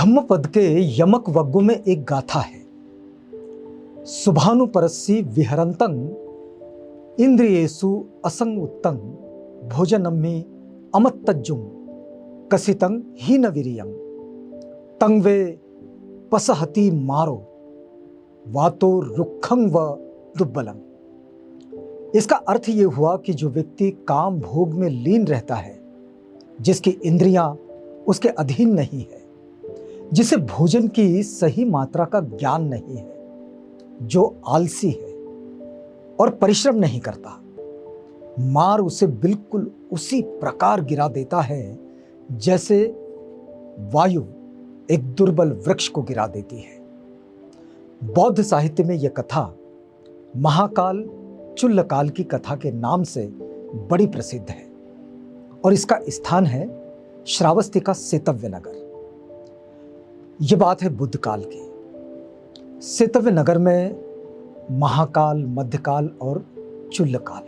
धम्मपद के यमक वग्गु में एक गाथा है। शुभानुपरस्सी विहरंतं इंद्रियेषु असंगुत्तं भोजनम्हि अमत्तज्जुं कसितं हीनवीर्यं तं वे पसहति मारो वातो रुक्खं व दुर्बलम्। इसका अर्थ ये हुआ कि जो व्यक्ति काम भोग में लीन रहता है, जिसकी इंद्रियां उसके अधीन नहीं है, जिसे भोजन की सही मात्रा का ज्ञान नहीं है, जो आलसी है और परिश्रम नहीं करता, मार उसे बिल्कुल उसी प्रकार गिरा देता है जैसे वायु एक दुर्बल वृक्ष को गिरा देती है। बौद्ध साहित्य में यह कथा महाकाल चुल्लकाल की कथा के नाम से बड़ी प्रसिद्ध है और इसका स्थान है श्रावस्ती का सेतव्य नगर। यह बात है बुद्ध काल की। सेतव्य नगर में महाकाल, मध्यकाल और चुल्लकाल,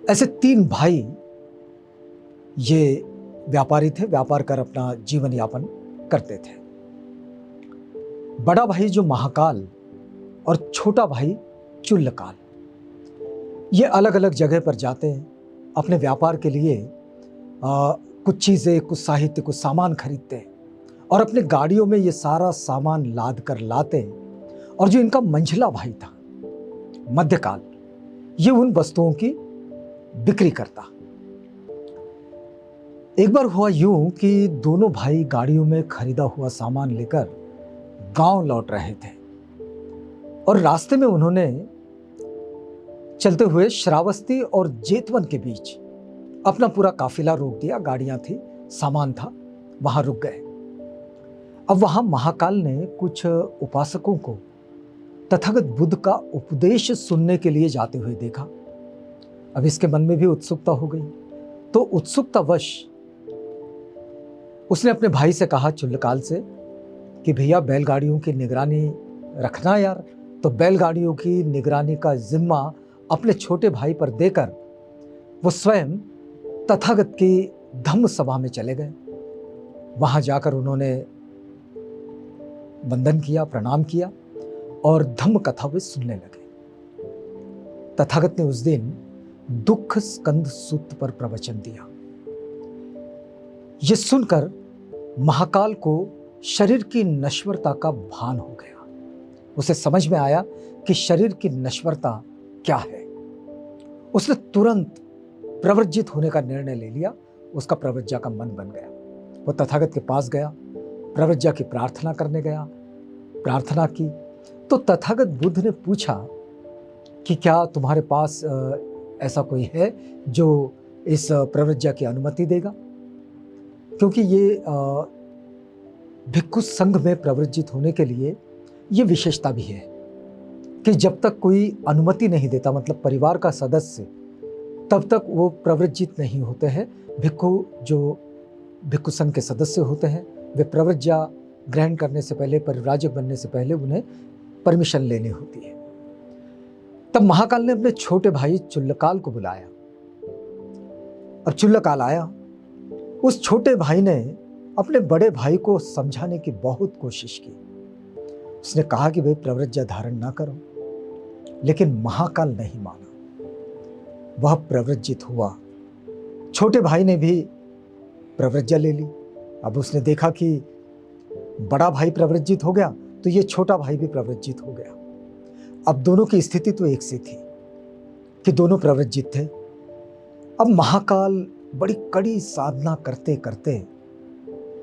ऐसे तीन भाई ये व्यापारी थे, व्यापार कर अपना जीवन यापन करते थे। बड़ा भाई जो महाकाल और छोटा भाई चुल्लकाल, ये अलग अलग जगह पर जाते हैं, अपने व्यापार के लिए कुछ चीज़ें, कुछ साहित्य, कुछ सामान खरीदते हैं और अपने गाड़ियों में ये सारा सामान लाद कर लाते हैं। और जो इनका मंझला भाई था मध्यकाल, ये उन वस्तुओं की बिक्री करता। एक बार हुआ यूं कि दोनों भाई गाड़ियों में खरीदा हुआ सामान लेकर गांव लौट रहे थे और रास्ते में उन्होंने चलते हुए श्रावस्ती और जेतवन के बीच अपना पूरा काफिला रोक दिया। गाड़ियां थी, सामान था, वहां रुक गए। अब वहां महाकाल ने कुछ उपासकों को तथागत बुद्ध का उपदेश सुनने के लिए जाते हुए देखा। अब इसके मन में भी उत्सुकता हो गई, तो उत्सुकतावश उसने अपने भाई से कहा, चुल्लकाल से, कि भैया बैलगाड़ियों की निगरानी रखना यार। तो बैलगाड़ियों की निगरानी का जिम्मा अपने छोटे भाई पर देकर वो स्वयं तथागत की धम्म सभा में चले गए। वहां जाकर उन्होंने वंदन किया, प्रणाम किया और धम्म कथा वे सुनने लगे। तथागत ने उस दिन दुख स्कंद सूत्र पर प्रवचन दिया। यह सुनकर महाकाल को शरीर की नश्वरता का भान हो गया। उसे समझ में आया कि शरीर की नश्वरता क्या है। उसने तुरंत प्रव्रजित होने का निर्णय ले लिया। उसका प्रव्रज्जा का मन बन गया। वो तथागत के पास गया, प्रव्रज्जा की प्रार्थना करने गया, प्रार्थना की। तो तथागत बुद्ध ने पूछा कि क्या तुम्हारे पास ऐसा कोई है जो इस प्रव्रज्जा की अनुमति देगा? क्योंकि ये भिक्षु संघ में प्रव्रजित होने के लिए ये विशेषता भी है कि जब तक कोई अनुमति नहीं देता, मतलब परिवार का सदस्य, तब तक वो प्रव्रजित नहीं होते हैं। भिक्षु जो भिक्षु संघ के सदस्य होते हैं, वे प्रव्रज्जा ग्रहण करने से पहले, परिव्राजक बनने से पहले उन्हें परमिशन लेनी होती है। तब महाकाल ने अपने छोटे भाई चुल्लकाल को बुलाया और चुल्लकाल आया। उस छोटे भाई ने अपने बड़े भाई को समझाने की बहुत कोशिश की। उसने कहा कि भाई प्रव्रज्जा धारण ना करो, लेकिन महाकाल नहीं माना। वह प्रव्रजित हुआ। छोटे भाई ने भी प्रव्रज्जा ले ली। अब उसने देखा कि बड़ा भाई प्रव्रजित हो गया, तो ये छोटा भाई भी प्रव्रजित हो गया। अब दोनों की स्थिति तो एक सी थी कि दोनों प्रव्रजित थे। अब महाकाल बड़ी कड़ी साधना करते करते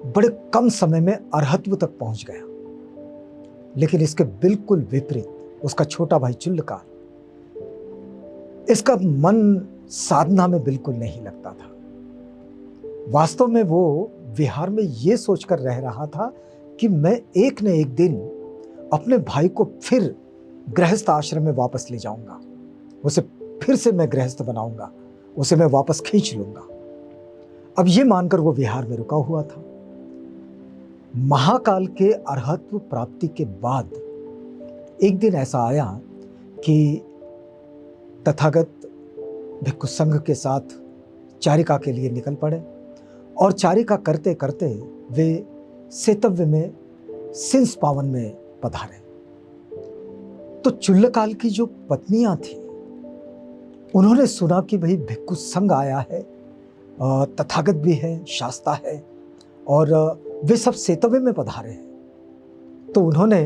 बड़े कम समय में अरहत्व तक पहुंच गया। लेकिन इसके बिल्कुल विपरीत उसका छोटा भाई चुल्लकाल, इसका मन साधना में बिल्कुल नहीं लगता था। वास्तव में वो विहार में ये सोचकर रह रहा था कि मैं एक न एक दिन अपने भाई को फिर गृहस्थ आश्रम में वापस ले जाऊंगा, उसे फिर से मैं गृहस्थ बनाऊंगा, उसे मैं वापस खींच लूंगा। अब ये मानकर वो विहार में रुका हुआ था। महाकाल के अरहत्व प्राप्ति के बाद एक दिन ऐसा आया कि तथागत भिक्षु संघ के साथ चारिका के लिए निकल पड़े और चारिका करते करते वे सेतव्य में सिंस पावन में पधारे। तो चुल्लकाल की जो पत्नियां थी, उन्होंने सुना कि भाई भिक्खु संघ आया है, तथागत भी है, शास्ता है, और वे सब सेतव्य में पधारे हैं। तो उन्होंने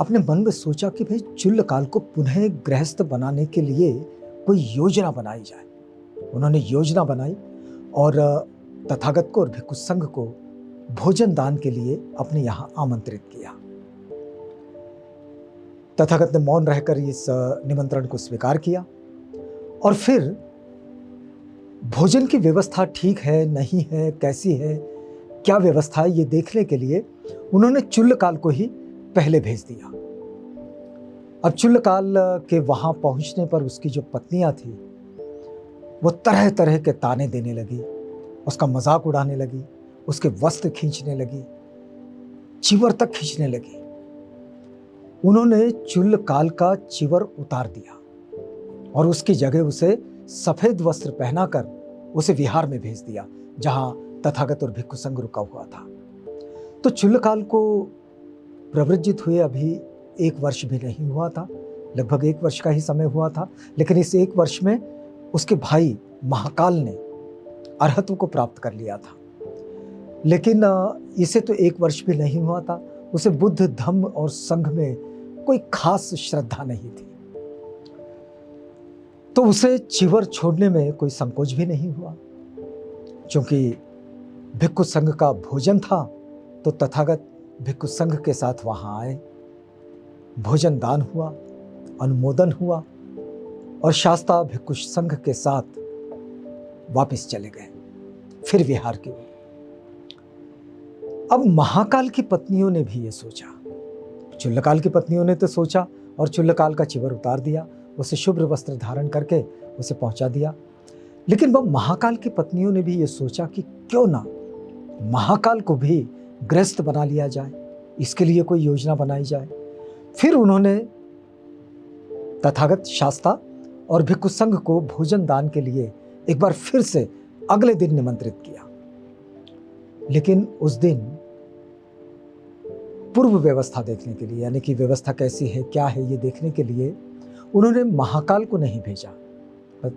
अपने मन में सोचा कि भाई चुल्लकाल को पुनः गृहस्थ बनाने के लिए कोई योजना बनाई जाए। उन्होंने योजना बनाई और तथागत को और भिक्खु संघ को भोजन दान के लिए अपने यहां आमंत्रित किया। तथागत ने मौन रहकर इस निमंत्रण को स्वीकार किया और फिर भोजन की व्यवस्था ठीक है नहीं है, कैसी है, क्या व्यवस्था है, ये देखने के लिए उन्होंने चुल्लकाल को ही पहले भेज दिया। अब चुल्लकाल के वहां पहुंचने पर उसकी जो पत्नियां थी वो तरह तरह के ताने देने लगी, उसका मजाक उड़ाने लगी, उसके वस्त्र खींचने लगी, चिवर तक खींचने लगी। उन्होंने चुल्लकाल का चिवर उतार दिया और उसकी जगह उसे सफेद वस्त्र पहनाकर उसे विहार में भेज दिया, जहां तथागत और भिक्खु संघ रुका हुआ था। तो चुल्लकाल को प्रव्रजित हुए अभी 1 वर्ष भी नहीं हुआ था, लगभग 1 वर्ष का ही समय हुआ था। लेकिन इस 1 वर्ष में उसके भाई महाकाल ने अरहत्व को प्राप्त कर लिया था। लेकिन इसे तो 1 वर्ष भी नहीं हुआ था, उसे बुद्ध, धम्म और संघ में कोई खास श्रद्धा नहीं थी। तो उसे चिवर छोड़ने में कोई संकोच भी नहीं हुआ। क्योंकि भिक्खु संघ का भोजन था तो तथागत भिक्खु संघ के साथ वहां आए, भोजन दान हुआ, अनुमोदन हुआ और शास्ता भिक्खु संघ के साथ वापस चले गए फिर विहार की ओर। अब महाकाल की पत्नियों ने भी ये सोचा, चुल्लकाल की पत्नियों ने तो सोचा और चुल्लकाल का चिवर उतार दिया, उसे शुभ्र वस्त्र धारण करके उसे पहुंचा दिया। लेकिन वह महाकाल की पत्नियों ने भी ये सोचा कि क्यों ना महाकाल को भी गृहस्थ बना लिया जाए, इसके लिए कोई योजना बनाई जाए। फिर उन्होंने तथागत, शास्ता और भिक्खु संघ को भोजन दान के लिए एक बार फिर से अगले दिन निमंत्रित किया। लेकिन उस दिन पूर्व व्यवस्था देखने के लिए, यानी कि व्यवस्था कैसी है, क्या है, ये देखने के लिए उन्होंने महाकाल को नहीं भेजा।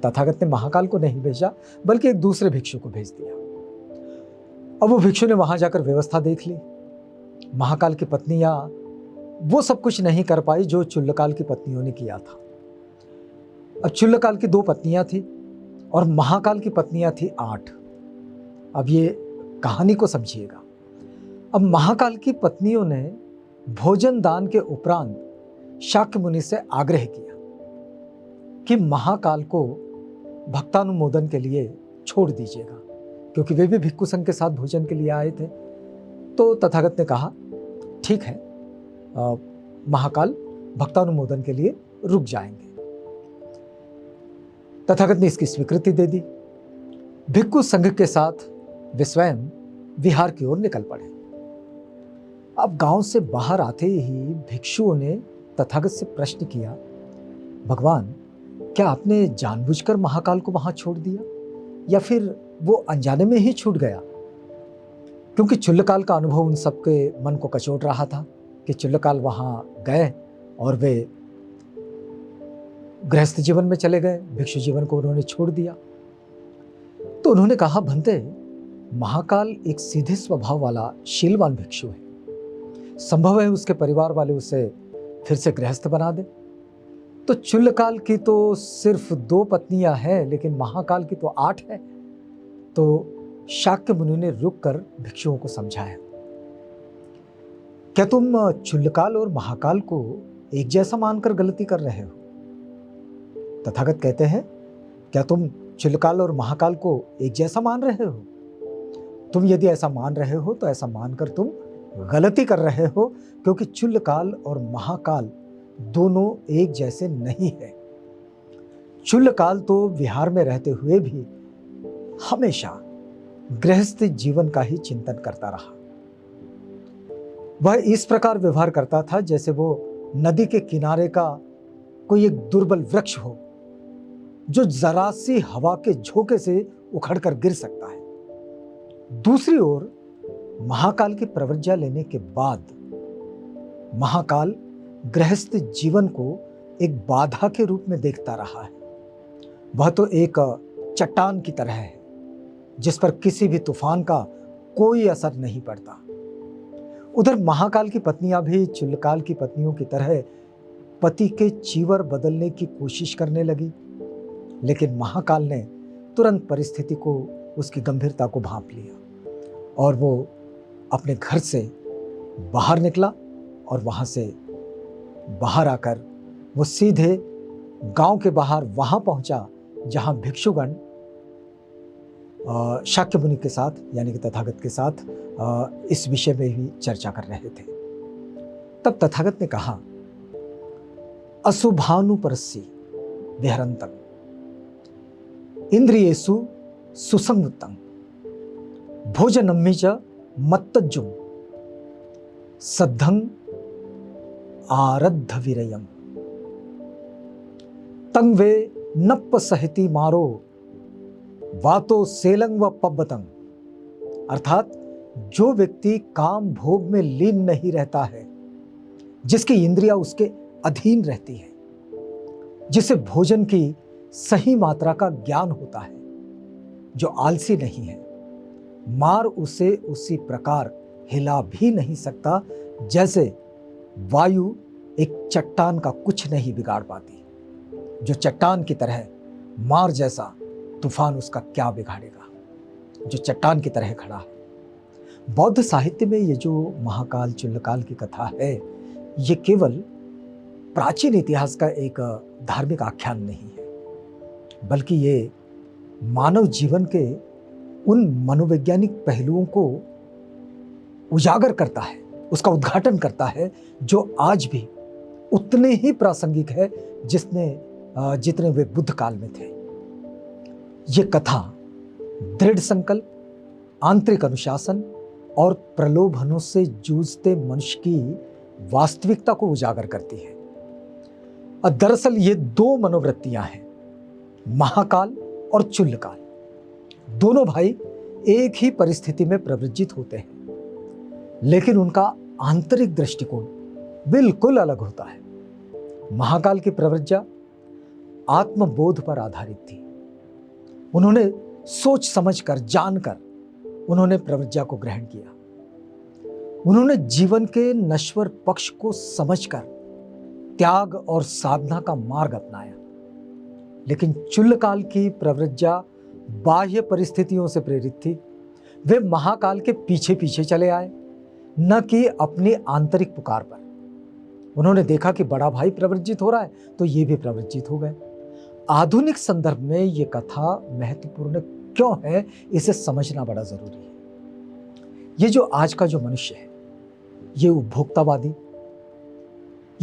तथागत ने महाकाल को नहीं भेजा, बल्कि एक दूसरे भिक्षु को भेज दिया। अब वो भिक्षु ने वहां जाकर व्यवस्था देख ली। महाकाल की पत्नियां वो सब कुछ नहीं कर पाई जो चुल्लकाल की पत्नियों ने किया था। अब चुल्लकाल की 2 पत्नियां थी और महाकाल की पत्नियां थी 8। अब ये कहानी को समझिएगा। अब महाकाल की पत्नियों ने भोजन दान के उपरांत शाक्य मुनि से आग्रह किया कि महाकाल को भक्तानुमोदन के लिए छोड़ दीजिएगा, क्योंकि वे भी भिक्खु संघ के साथ भोजन के लिए आए थे। तो तथागत ने कहा ठीक है, महाकाल भक्तानुमोदन के लिए रुक जाएंगे। तथागत ने इसकी स्वीकृति दे दी। भिक्खु संघ के साथ वे स्वयं विहार की ओर निकल पड़े। अब गांव से बाहर आते ही भिक्षुओं ने तथागत से प्रश्न किया, भगवान, क्या आपने जानबूझकर महाकाल को वहां छोड़ दिया या फिर वो अनजाने में ही छूट गया? क्योंकि चुल्लकाल का अनुभव उन सबके मन को कचोट रहा था कि चुल्लकाल वहां गए और वे गृहस्थ जीवन में चले गए, भिक्षु जीवन को उन्होंने छोड़ दिया। तो उन्होंने कहा, भंते, महाकाल एक सीधे स्वभाव वाला शीलवान भिक्षु है, संभव है उसके परिवार वाले उसे फिर से गृहस्थ बना दे। तो चुल्लकाल की तो सिर्फ 2 पत्नियां हैं, लेकिन महाकाल की तो 8 है। तो शाक्य मुनि ने रुककर भिक्षुओं को समझाया, क्या तुम चुल्लकाल और महाकाल को एक जैसा मानकर गलती कर रहे हो? तथागत कहते हैं, क्या तुम चुल्लकाल और महाकाल को एक जैसा मान रहे हो? तुम यदि ऐसा मान रहे हो तो ऐसा मानकर तुम गलती कर रहे हो, क्योंकि चुल्लकाल और महाकाल दोनों एक जैसे नहीं है। चुल्लकाल तो विहार में रहते हुए भी हमेशा गृहस्थ जीवन का ही चिंतन करता रहा। वह इस प्रकार व्यवहार करता था जैसे वो नदी के किनारे का कोई एक दुर्बल वृक्ष हो जो जरा सी हवा के झोंके से उखड़कर गिर सकता है। दूसरी ओर महाकाल की प्रव्रज्ञा लेने के बाद महाकाल गृहस्थ जीवन को एक बाधा के रूप में देखता रहा है। वह तो एक चट्टान की तरह है जिस पर किसी भी तूफान का कोई असर नहीं पड़ता। उधर महाकाल की पत्नियां भी चुल्लकाल की पत्नियों की तरह पति के चीवर बदलने की कोशिश करने लगी, लेकिन महाकाल ने तुरंत परिस्थिति को, उसकी गंभीरता को भांप लिया और वो अपने घर से बाहर निकला और वहां से बाहर आकर वो सीधे गांव के बाहर वहां पहुंचा जहां भिक्षुगण शाक्य मुनि के साथ यानी कि तथागत के साथ इस विषय में भी चर्चा कर रहे थे। तब तथागत ने कहा, अशुभानुपरस्य विहरन्तम् इंद्रियेषु सुसंयुक्तं भोजनम्हि च मत्तज्जुं सद्धं आरද්ධ विरयम् तं वे नप्प सहिति मारो वातो सेलंग व पब्बतंग। अर्थात जो व्यक्ति काम भोग में लीन नहीं रहता है, जिसकी इंद्रियां उसके अधीन रहती है, जिसे भोजन की सही मात्रा का ज्ञान होता है, जो आलसी नहीं है, मार उसे उसी प्रकार हिला भी नहीं सकता जैसे वायु एक चट्टान का कुछ नहीं बिगाड़ पाती। जो चट्टान की तरह मार जैसा तूफान उसका क्या बिगाड़ेगा, जो चट्टान की तरह खड़ा है। बौद्ध साहित्य में ये जो महाकाल चुल्लकाल की कथा है, ये केवल प्राचीन इतिहास का एक धार्मिक आख्यान नहीं है, बल्कि ये मानव जीवन के उन मनोवैज्ञानिक पहलुओं को उजागर करता है, उसका उद्घाटन करता है, जो आज भी उतने ही प्रासंगिक है जितने वे बुद्ध काल में थे। ये कथा दृढ़ संकल्प, आंतरिक अनुशासन और प्रलोभनों से जूझते मनुष्य की वास्तविकता को उजागर करती है। दरअसल ये दो मनोवृत्तियां हैं, महाकाल और चुल्लकाल। दोनों भाई एक ही परिस्थिति में प्रवृज्जित होते हैं, लेकिन उनका आंतरिक दृष्टिकोण बिल्कुल अलग होता है। महाकाल की प्रवृज्ञा आत्मबोध पर आधारित थी। उन्होंने सोच समझकर, जानकर उन्होंने प्रवृज्ञा को ग्रहण किया। उन्होंने जीवन के नश्वर पक्ष को समझकर त्याग और साधना का मार्ग अपनाया। लेकिन चुल्लकाल की प्रवृज्ञा बाह्य परिस्थितियों से प्रेरित थी। वे महाकाल के पीछे पीछे चले आए, न कि अपनी आंतरिक पुकार पर। उन्होंने देखा कि बड़ा भाई प्रवृज्जित हो रहा है, तो ये भी प्रवृज्जित हो गए। आधुनिक संदर्भ में ये कथा महत्वपूर्ण क्यों है, इसे समझना बड़ा जरूरी है। ये जो आज का जो मनुष्य है, ये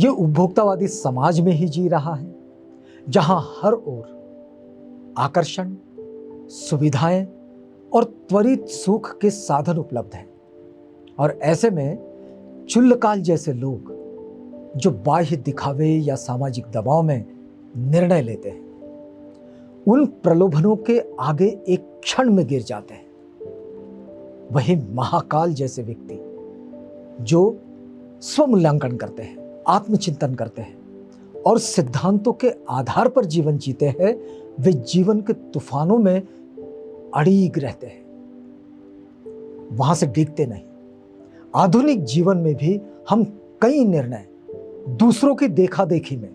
उपभोक्तावादी समाज में ही जी रहा है, जहां हर ओर आकर्षण, सुविधाएं और त्वरित सुख के साधन उपलब्ध हैं। और ऐसे में चुल्लकाल जैसे लोग जो बाह्य दिखावे या सामाजिक दबाव में निर्णय लेते हैं, उन प्रलोभनों के आगे एक क्षण में गिर जाते हैं। वही महाकाल जैसे व्यक्ति जो स्वमूल्यांकन करते हैं, आत्मचिंतन करते हैं और सिद्धांतों के आधार पर जीवन जीते हैं, वे जीवन के तूफानों में अड़ीग रहते हैं, वहां से डिगते नहीं। आधुनिक जीवन में भी हम कई निर्णय दूसरों की देखा देखी में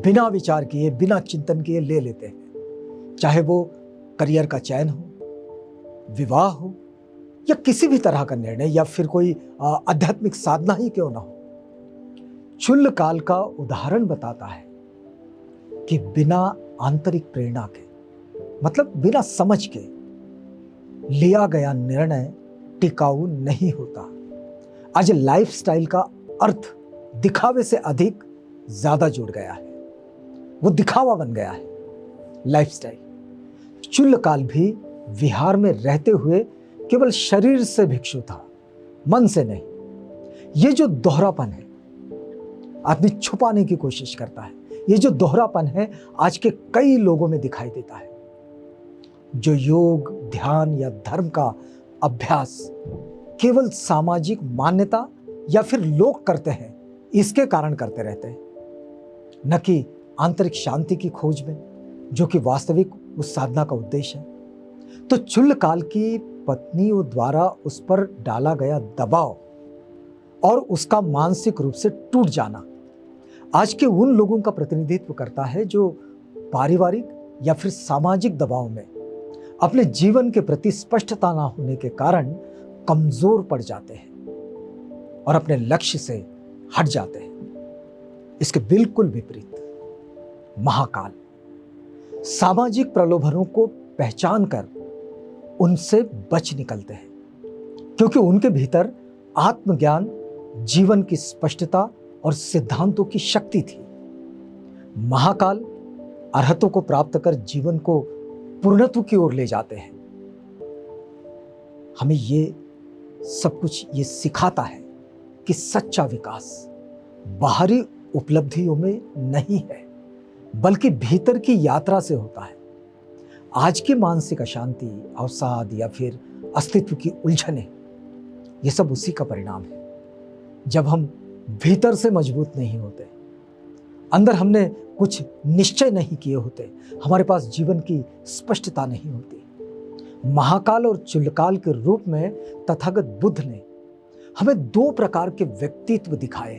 बिना विचार किए, बिना चिंतन किए ले लेते हैं, चाहे वो करियर का चयन हो, विवाह हो या किसी भी तरह का निर्णय या फिर कोई आध्यात्मिक साधना ही क्यों ना हो। चुल्लकाल का उदाहरण बताता है कि बिना आंतरिक प्रेरणा के, मतलब बिना समझ के लिया गया निर्णय टिकाऊ नहीं होता। आज लाइफस्टाइल का अर्थ दिखावे से अधिक ज्यादा जुड़ गया है, वो दिखावा बन गया है लाइफस्टाइल। चुल्लकाल भी विहार में रहते हुए केवल शरीर से भिक्षु था, मन से नहीं। ये जो दोहरापन है, आदमी छुपाने की कोशिश करता है। ये जो दोहरापन है आज के कई लोगों में दिखाई देता है, जो योग, ध्यान या धर्म का अभ्यास केवल सामाजिक मान्यता या फिर लोग करते हैं इसके कारण करते रहते हैं, न कि आंतरिक शांति की खोज में, जो कि वास्तविक उस साधना का उद्देश्य है। तो चुल्लकाल की पत्नियों द्वारा उस पर डाला गया दबाव और उसका मानसिक रूप से टूट जाना आज के उन लोगों का प्रतिनिधित्व करता है जो पारिवारिक या फिर सामाजिक दबाव में अपने जीवन के प्रति स्पष्टता ना होने के कारण कमजोर पड़ जाते हैं और अपने लक्ष्य से हट जाते हैं। इसके बिल्कुल विपरीत महाकाल सामाजिक प्रलोभनों को पहचान कर उनसे बच निकलते हैं, क्योंकि उनके भीतर आत्मज्ञान, जीवन की स्पष्टता और सिद्धांतों की शक्ति थी। महाकाल अर्हतों को प्राप्त कर जीवन को पूर्णत्व की ओर ले जाते हैं। हमें ये सब कुछ ये सिखाता है कि सच्चा विकास बाहरी उपलब्धियों में नहीं है, बल्कि भीतर की यात्रा से होता है। आज की मानसिक अशांति, अवसाद या फिर अस्तित्व की उलझनें, ये सब उसी का परिणाम है। जब हम भीतर से मजबूत नहीं होते, अंदर हमने कुछ निश्चय नहीं किए होते, हमारे पास जीवन की स्पष्टता नहीं होती। महाकाल और चुल्लकाल के रूप में तथागत बुद्ध ने हमें दो प्रकार के व्यक्तित्व दिखाए।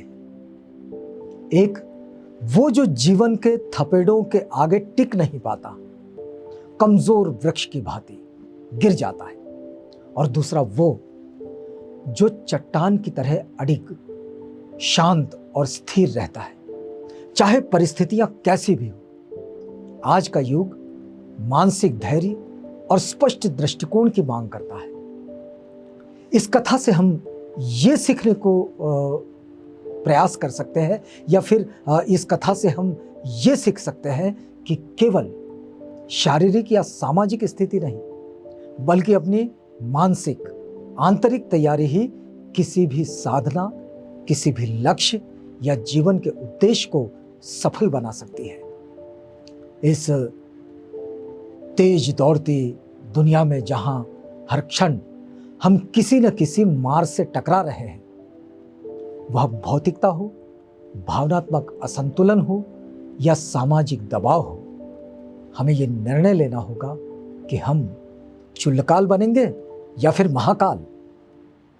एक वो जो जीवन के थपेड़ों के आगे टिक नहीं पाता, कमजोर वृक्ष की भांति गिर जाता है, और दूसरा वो जो चट्टान की तरह अडिग, शांत और स्थिर रहता है, चाहे परिस्थितियां कैसी भी हो। आज का युग मानसिक धैर्य और स्पष्ट दृष्टिकोण की मांग करता है। इस कथा से हम ये सीखने को प्रयास कर सकते हैं, या फिर इस कथा से हम ये सीख सकते हैं कि केवल शारीरिक या सामाजिक स्थिति नहीं, बल्कि अपनी मानसिक आंतरिक तैयारी ही किसी भी साधना, किसी भी लक्ष्य या जीवन के उद्देश्य को सफल बना सकती है। इस तेज दौड़ती दुनिया में जहां हर क्षण हम किसी न किसी मार्ग से टकरा रहे हैं, वह भौतिकता हो, भावनात्मक असंतुलन हो या सामाजिक दबाव हो, हमें यह निर्णय लेना होगा कि हम चुल्लकाल बनेंगे या फिर महाकाल।